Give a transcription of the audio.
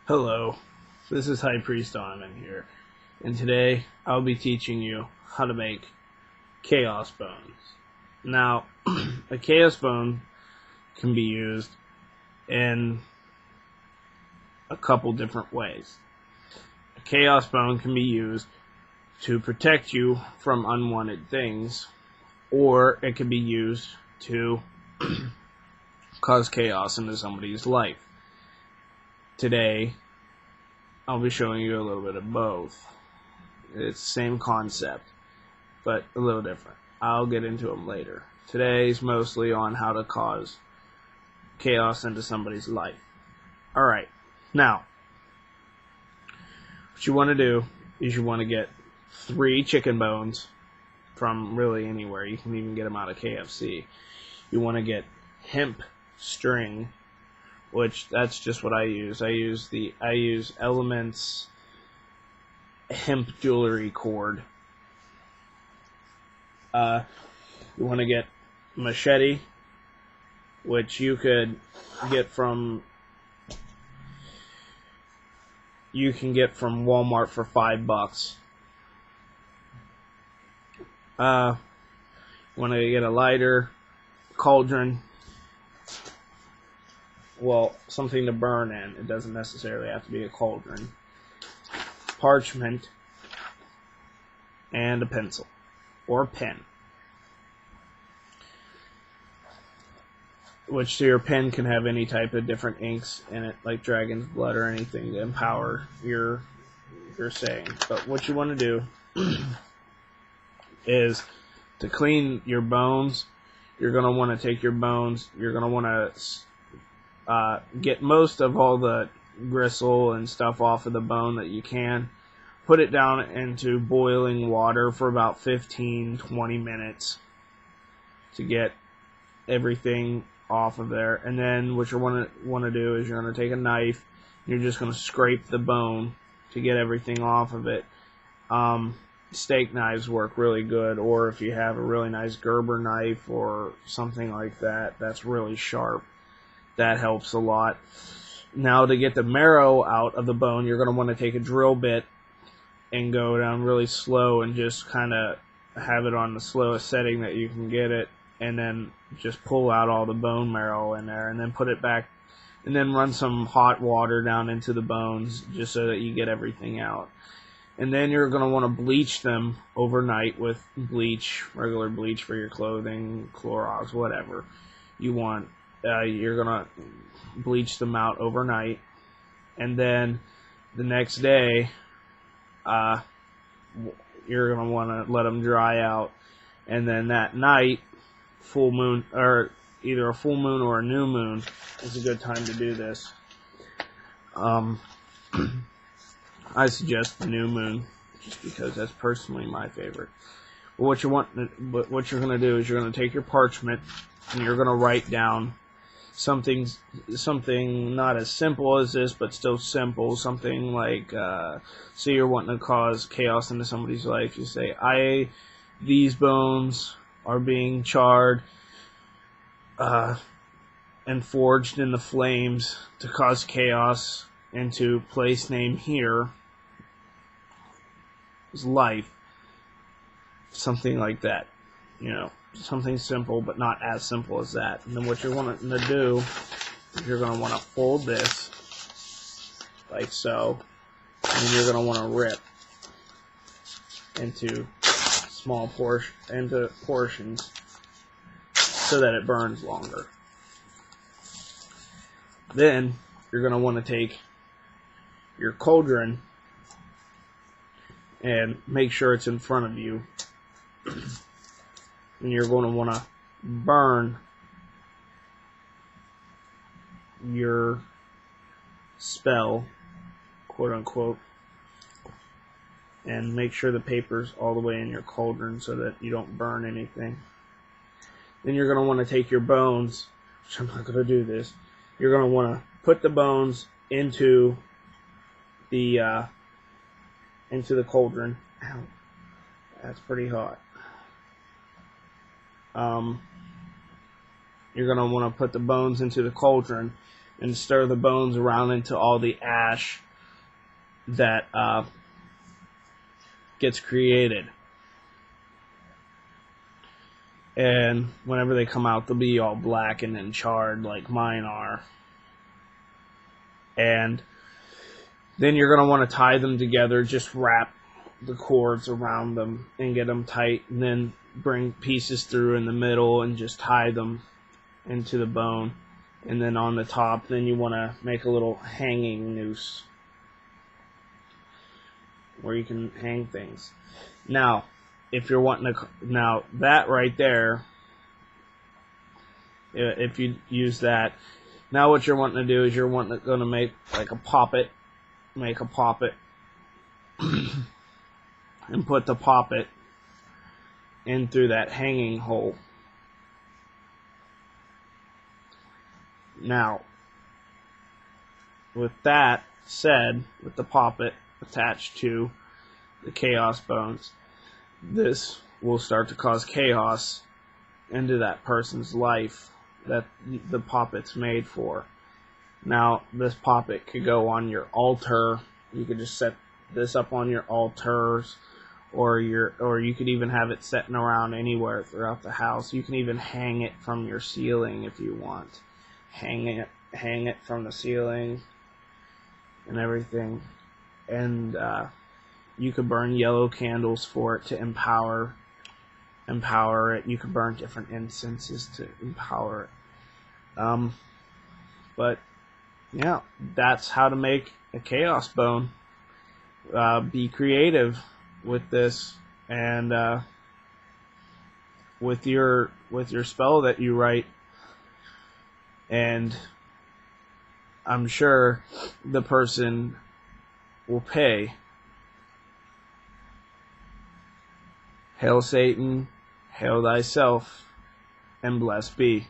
Hello, this is High Priest Donovan here, and today I'll be teaching you how to make Chaos Bones. Now, a Chaos Bone can be used in a couple different ways. A Chaos Bone can be used to protect you from unwanted things, or it can be used to cause chaos into somebody's life. Today, I'll be showing you a little bit of both. It's the same concept, but a little different. I'll get into them later. Today's mostly on how to cause chaos into somebody's life. Alright, now, what you want to do is you want to get 3 chicken bones from really anywhere. You can even get them out of KFC. You want to get hemp string, which that's just what I use. I use Aliendrizzt hemp jewelry cord. You want to get machete, which you could get from Walmart for $5. You want to get a lighter, cauldron. Well, something to burn in. It doesn't necessarily have to be a cauldron. Parchment, and a pencil, or a pen. Which your pen can have any type of different inks in it, like dragon's blood or anything to empower your saying. But what you want to do is to clean your bones. You're going to want to take your bones. You're going to want to get most of all the gristle and stuff off of the bone that you can. Put it down into boiling water for about 15-20 minutes to get everything off of there. And then what you want to do is you're going to take a knife. You're just going to scrape the bone to get everything off of it. Steak knives work really good, or if you have a really nice Gerber knife or something like that that's really sharp, that helps a lot. Now, to get the marrow out of the bone, you're going to want to take a drill bit and go down really slow and just kind of have it on the slowest setting that you can get it, and then just pull out all the bone marrow in there, and then put it back, and then run some hot water down into the bones just so that you get everything out. And then you're going to want to bleach them overnight with bleach, regular bleach for your clothing, Clorox, whatever you want. You're going to bleach them out overnight, and then the next day you're going to want to let them dry out, and then that night, full moon, or either a full moon or a new moon is a good time to do this. I suggest the new moon just because that's personally my favorite. But what you're going to do is you're going to take your parchment and you're going to write down something not as simple as this, but still simple. Something like, say you're wanting to cause chaos into somebody's life. You say, these bones are being charred and forged in the flames to cause chaos into place name here. Life. Something like that. You know. Something simple, but not as simple as that. And then what you're wanting to do is you're going to want to fold this like so, and then you're going to want to rip into portions so that it burns longer. Then you're going to want to take your cauldron and make sure it's in front of you. And you're going to want to burn your spell, quote unquote, and make sure the paper's all the way in your cauldron so that you don't burn anything. Then you're going to want to take your bones, which I'm not going to do this. You're going to want to put the bones into the cauldron. Ow, that's pretty hot. You're going to want to put the bones into the cauldron, and stir the bones around into all the ash that gets created. And whenever they come out, they'll be all blackened and charred like mine are. And then you're going to want to tie them together. Just wrap the cords around them and get them tight. And then bring pieces through in the middle and just tie them into the bone. And then on the top, then you want to make a little hanging noose where you can hang things. Now, if you're wanting to, now that right there, if you use that, now what you're wanting to do is you're going to make like a poppet, and put the poppet in through that hanging hole. Now, with that said, with the poppet attached to the chaos bones, this will start to cause chaos into that person's life that the poppet's made for. Now, this poppet could go on your altar. You could just set this up on your altars, or you could even have it sitting around anywhere throughout the house. You can even hang it from your ceiling if you want. Hang it from the ceiling and everything. And you could burn yellow candles for it to empower it. You could burn different incenses to empower it. But yeah, that's how to make a chaos bone. Be creative with this, and with your spell that you write, and I'm sure the person will pay. Hail Satan, hail thyself, and blessed be.